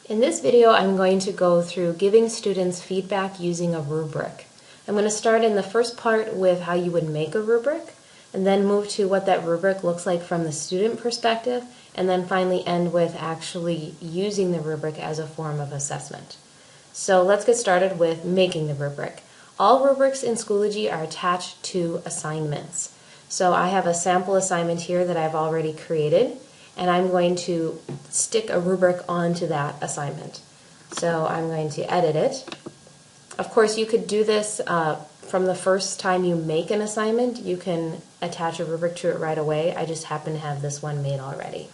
In this video, I'm going to go through giving students feedback using a rubric. I'm going to start in the first part with how you would make a rubric, and then move to what that rubric looks like from the student perspective, and then finally end with actually using the rubric as a form of assessment. So let's get started with making the rubric. All rubrics in Schoology are attached to assignments. So I have a sample assignment here that I've already created, and I'm going to stick a rubric onto that assignment. So I'm going to edit it. Of course, you could do this from the first time you make an assignment. You can attach a rubric to it right away. I just happen to have this one made already.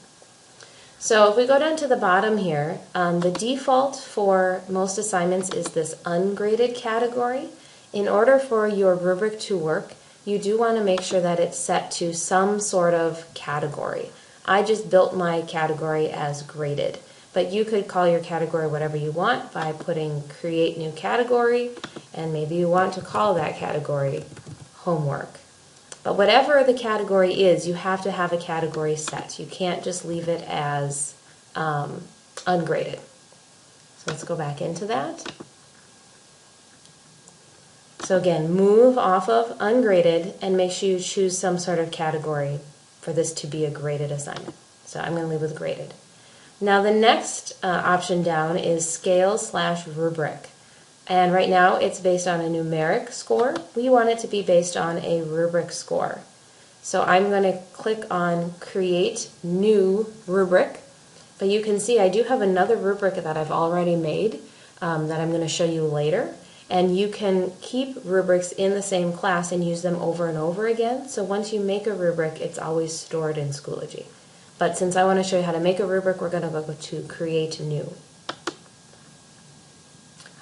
So if we go down to the bottom here, the default for most assignments is this ungraded category. In order for your rubric to work, you do want to make sure that it's set to some sort of category. I just built my category as graded, but you could call your category whatever you want by putting create new category, and maybe you want to call that category homework. But whatever the category is, you have to have a category set. You can't just leave it as ungraded. So let's go back into that. So again, move off of ungraded and make sure you choose some sort of category for this to be a graded assignment. So I'm going to leave with graded. Now the next option down is scale/rubric. And right now it's based on a numeric score. We want it to be based on a rubric score. So I'm going to click on create new rubric. But you can see I do have another rubric that I've already made that I'm going to show you later. And you can keep rubrics in the same class and use them over and over again. So once you make a rubric, it's always stored in Schoology. But since I want to show you how to make a rubric, we're going to go to create new.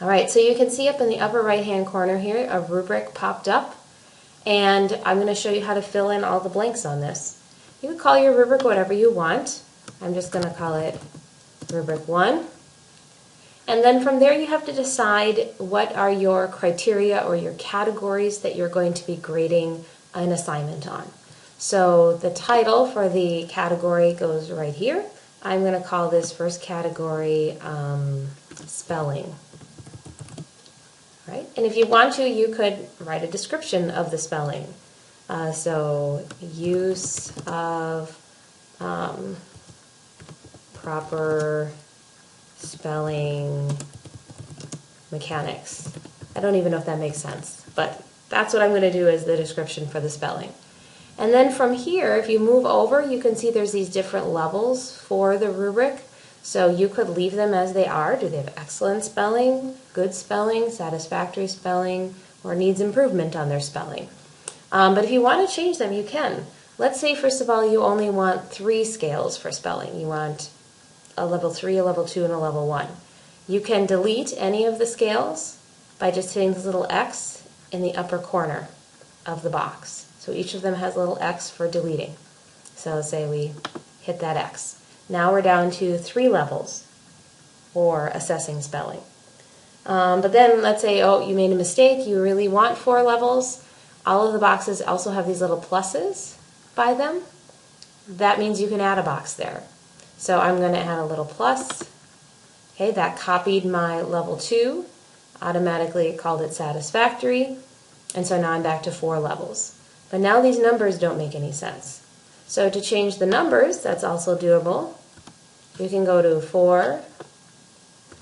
Alright, so you can see up in the upper right hand corner here, a rubric popped up. And I'm going to show you how to fill in all the blanks on this. You can call your rubric whatever you want. I'm just going to call it rubric 1. And then from there you have to decide what are your criteria or your categories that you're going to be grading an assignment on. So the title for the category goes right here. I'm going to call this first category spelling. Right? And if you want to, you could write a description of the spelling. So use of proper spelling mechanics. I don't even know if that makes sense, but that's what I'm going to do as the description for the spelling. And then from here, if you move over, you can see there's these different levels for the rubric. So you could leave them as they are. Do they have excellent spelling, good spelling, satisfactory spelling, or needs improvement on their spelling? But if you want to change them, you can. Let's say, first of all, you only want 3 scales for spelling. You want a level 3, a level 2, and a level 1. You can delete any of the scales by just hitting this little X in the upper corner of the box. So each of them has a little X for deleting. So say we hit that X. Now we're down to 3 levels for assessing spelling. But then let's say, oh, you made a mistake, you really want 4 levels. All of the boxes also have these little pluses by them. That means you can add a box there. So I'm going to add a little plus. Okay, that copied my level 2. Automatically it called it satisfactory. And so now I'm back to 4 levels. But now these numbers don't make any sense. So to change the numbers, that's also doable. You can go to 4,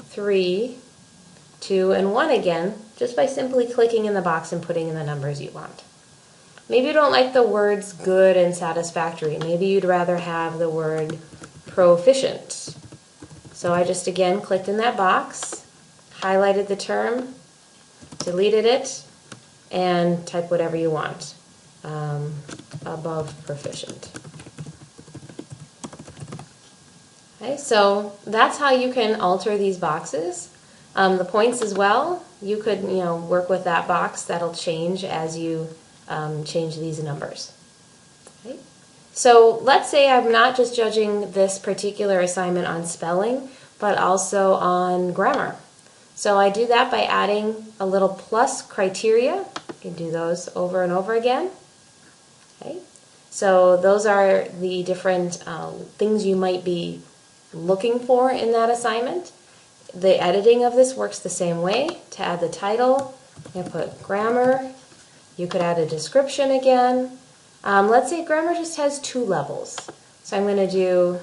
3, 2, and 1 again, just by simply clicking in the box and putting in the numbers you want. Maybe you don't like the words good and satisfactory. Maybe you'd rather have the word proficient. So I just again clicked in that box, highlighted the term, deleted it, and type whatever you want. Above proficient. Okay, so that's how you can alter these boxes. The points as well, you could work with that box. That'll change as you change these numbers. Okay. So let's say I'm not just judging this particular assignment on spelling, but also on grammar. So I do that by adding a little plus criteria. You can do those over and over again. Okay. So those are the different things you might be looking for in that assignment. The editing of this works the same way. To add the title, I put grammar. You could add a description again. Let's say grammar just has 2 levels. So I'm going to do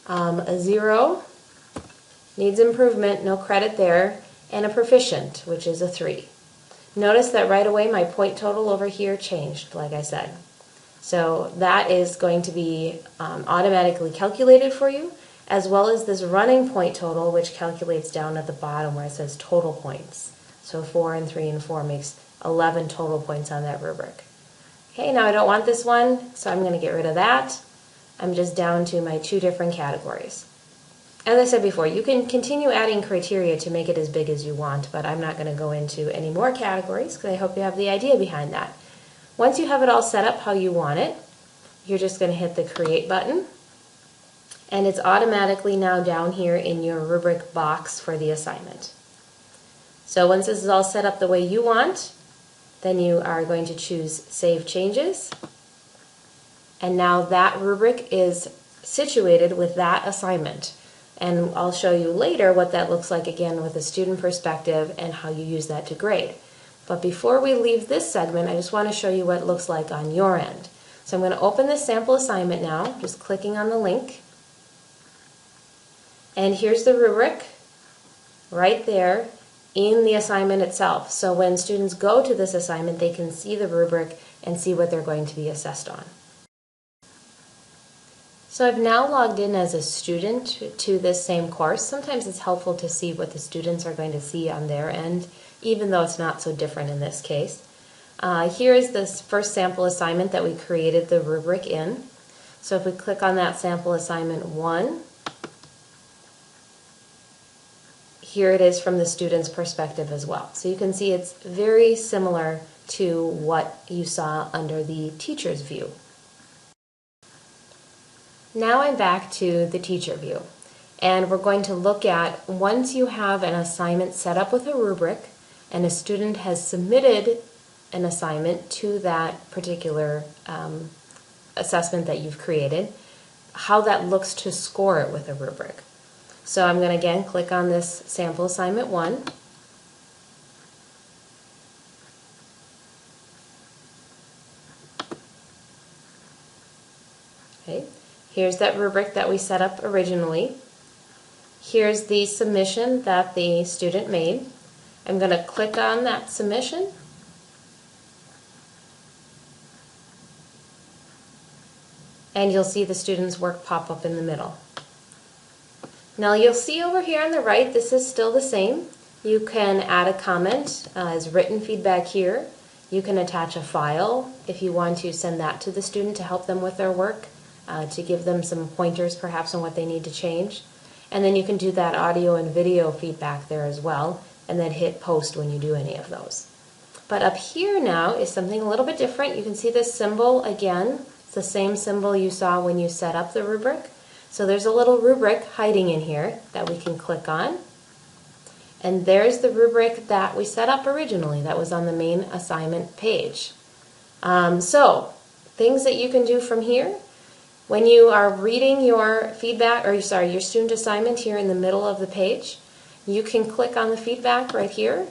a 0, needs improvement, no credit there, and a proficient, which is a 3. Notice that right away my point total over here changed, like I said. So that is going to be automatically calculated for you, as well as this running point total, which calculates down at the bottom where it says total points. So 4 and 3 and 4 makes 11 total points on that rubric. Okay, now I don't want this one, so I'm going to get rid of that. I'm just down to my 2 different categories. As I said before, you can continue adding criteria to make it as big as you want, but I'm not going to go into any more categories because I hope you have the idea behind that. Once you have it all set up how you want it, you're just going to hit the Create button, and it's automatically now down here in your rubric box for the assignment. So once this is all set up the way you want, then you are going to choose Save Changes, and now that rubric is situated with that assignment. And I'll show you later what that looks like again with a student perspective and how you use that to grade. But before we leave this segment, I just want to show you what it looks like on your end. So I'm going to open this sample assignment now, just clicking on the link. And here's the rubric right there in the assignment itself. So when students go to this assignment, they can see the rubric and see what they're going to be assessed on. So I've now logged in as a student to this same course. Sometimes it's helpful to see what the students are going to see on their end, even though it's not so different in this case. Here is this first sample assignment that we created the rubric in. So if we click on that sample assignment 1, here it is from the student's perspective as well. So you can see it's very similar to what you saw under the teacher's view. Now I'm back to the teacher view, and we're going to look at once you have an assignment set up with a rubric and a student has submitted an assignment to that particular assessment that you've created, how that looks to score it with a rubric. So I'm going to again click on this sample assignment 1. Okay. Here's that rubric that we set up originally. Here's the submission that the student made. I'm going to click on that submission. And you'll see the student's work pop up in the middle. Now you'll see over here on the right, this is still the same. You can add a comment as written feedback here. You can attach a file if you want to send that to the student to help them with their work. To give them some pointers perhaps on what they need to change. And then you can do that audio and video feedback there as well, and then hit post when you do any of those. But up here now is something a little bit different. You can see this symbol again. It's the same symbol you saw when you set up the rubric. So there's a little rubric hiding in here that we can click on. And there's the rubric that we set up originally that was on the main assignment page. So things that you can do from here. When you are reading your feedback, or sorry, your student assignment here in the middle of the page, you can click on the feedback right here,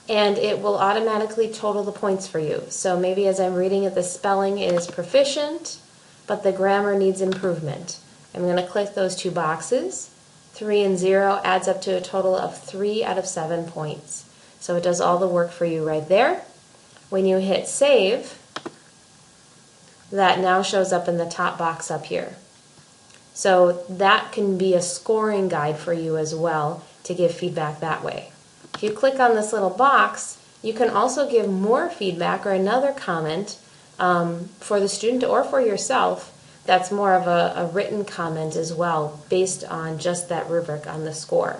and it will automatically total the points for you. So maybe as I'm reading it, the spelling is proficient, but the grammar needs improvement. I'm going to click those 2 boxes. 3 and 0 adds up to a total of 3 out of 7 points. So it does all the work for you right there. When you hit save, that now shows up in the top box up here. So that can be a scoring guide for you as well to give feedback that way. If you click on this little box, you can also give more feedback or another comment for the student or for yourself that's more of a written comment as well based on just that rubric on the score.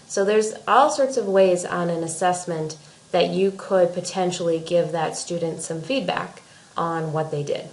So there's all sorts of ways on an assessment that you could potentially give that student some feedback on what they did.